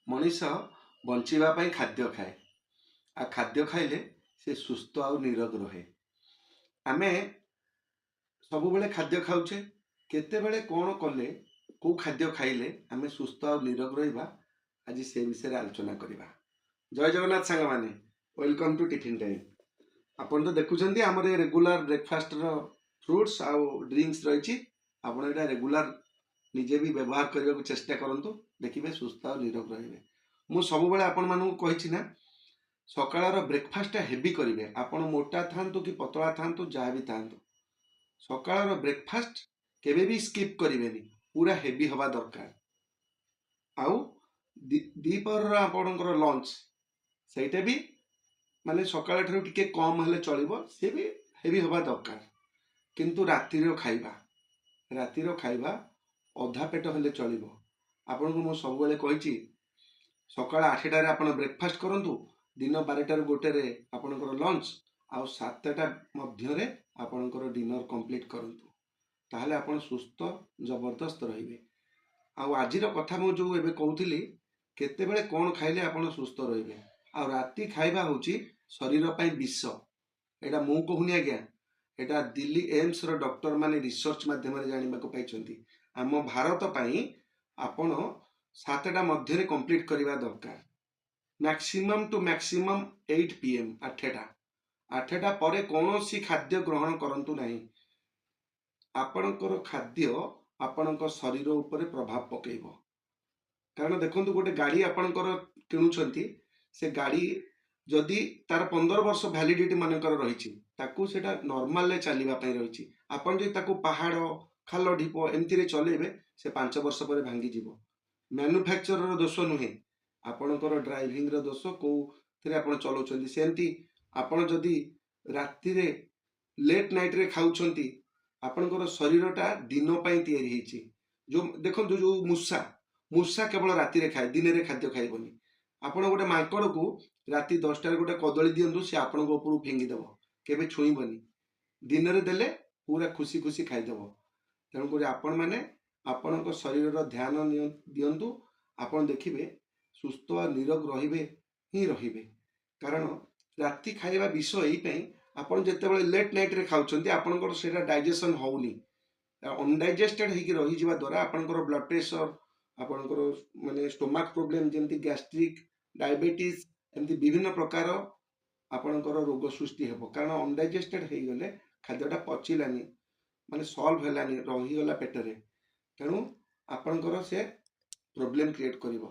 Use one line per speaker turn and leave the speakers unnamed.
मनीष बंचिबा पई खाद्य खाए आ खाद्य खाइले से सुस्थ आ निरोग रहे। आमे सब बेले खाद्य खाऊचे केतेबेले कौन कले कौ खाद्य खाइले आमे सुस्थ आ निरोग रहिबा आज से विषय आलोचना करिबा। जय जगन्नाथ सांग माने वेलकम टू टिफिन टाइम। आपण तो देखुछंती हमर रेगुलर ब्रेकफास्ट रो फ्रूट्स आ ड्रिंक्स रहिछि। आपण एटा रेगुलर निजे भी व्यवहार करने को चेष्टा करंतु देखिबे सुस्थ और निरोग रहिबे। मु सब बेले आपण मानू कहिछि ना सकाळर ब्रेकफास्ट हेवी करिवे। आपण मोटा थांतु कि पतला थांतु जहाँ भी थांतु सकाळर ब्रेकफास्ट केबे भी स्किप करिवेनी, पूरा हेवी हवा दरकार। आउ दीपर आपणकर लंच सेटा भी माने सकाळ ठाରୁ टिके कम हेले चलिबो, से भी हेवी हवा दरकार। किंतु रातिर खाइबा अधा पेट हेले चलिबो। आपन को मु सब बेले कहिछि सकाळ 8टा रे आपण ब्रेकफास्ट करंतु, दिन 12टा ରୁ 1 रे आपणकर लंच आ 7टा मध्य रे आपणकर डिनर कंप्लीट करंतु, ताहले आपण सुस्थ जबरदस्त रहिबे। आ आजिर कथा मु जो एबे कहउथिली केते बेले कोन खाइले आपण सुस्थ रहिबे। आ राति खाइबा होची शरीर पई विष। एटा मु कहूनी आज्ञा, एटा दिल्ली एम्स रो डॉक्टर माने रिसर्च माध्यम रे जानिबा को पाइछंती। आम भारत पई आपण 7टा मध्य रे कंप्लीट करिबा दरकार। मैक्सिमम टू मैक्सिमम 8 PM 8टा परे कौनसी खाद्य ग्रहण करंतु नहीं। आपणकर खाद्य आपणकर शरीर उपरे प्रभाव पकेइबो। कारण देखंतु गोटे गाड़ी आपणकर किणुछंती, से गाड़ी जदि तार 15 वर्ष वैलिडिटी मानकर रहिछि ताकू सेटा नॉर्मल ले चलिबा पई रहिछि। आपण जे ताकू पहाड़ खाल ढिप एमती रे चलेबे से 5 वर्ष पर भांगी जीवो। मैन्युफैक्चरर दोष नुहे, आपणकर ड्राइविंग रो दोष को थरे आपण चलाउछंती। सेमती आपण जदि राति रे लेट नाइट रे खाउछंती, आपणकर शरीरटा दिन पई तयारी हिछि। जो देखंतु जो मूषा केवल राति रे खाए, दिन रे खाद्य खाइबनी। आपण गोटे मांकड़ को राति 10टा रे गोटे कदली दियंतु, से आपणक उपरु फेंगी देबो, केबे छुईबनी। दिन रे देले पूरा खुशी खुशी खाइदेबो। तेणु करी आपण माने आपणक शरीर ध्यान दियंतु। आपण देखिबे सुस्थ और निरोग रहिबे ही रहिबे। कारण राति खाइबा विषय एई पई आपण जेतेबेले लेट नाइट रे खाउछंती, आपणकर सेटा डाइजेशन होउनी, अनडाइजेस्टेड हेकी रहि जिबा द्वारा आपणकर ब्लड प्रेशर, आपणकर माने स्टोमक प्रॉब्लम जेंति गैस्ट्रिक, डायबिटीज एमती विभिन्न प्रकार आपणकर रोग सृष्टि हेबो। कारण अनडाइजेस्टेड हेई गले खाद्यटा पचिलानी, माने सॉल्व हेलानी, रही गला पेटरे। तेणु आपणकर से प्रॉब्लम क्रिएट करिवो।